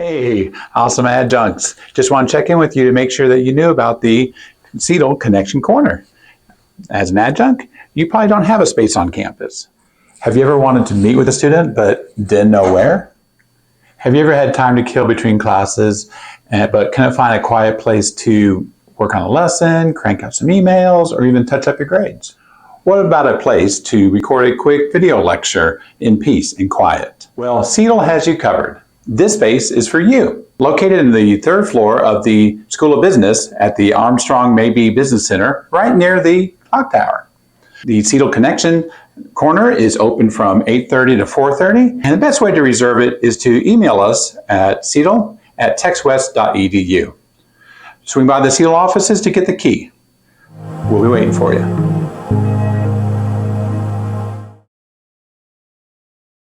Hey, awesome adjuncts. Just want to check in with you to make sure that you knew about the CETL Connection Corner. As an adjunct, you probably don't have a space on campus. Have you ever wanted to meet with a student but didn't know where? Have you ever had time to kill between classes but couldn't find a quiet place to work on a lesson, crank out some emails, or even touch up your grades? What about a place to record a quick video lecture in peace and quiet? Well, CETL has you covered. This space is for you. Located in the third floor of the School of Business at the Armstrong Mabee Business Center, right near the clock tower. The CETL Connection Corner is open from 8:30 to 4:30, and the best way to reserve it is to email us at cetl@texwest.edu. Swing by the CETL offices to get the key. We'll be waiting for you.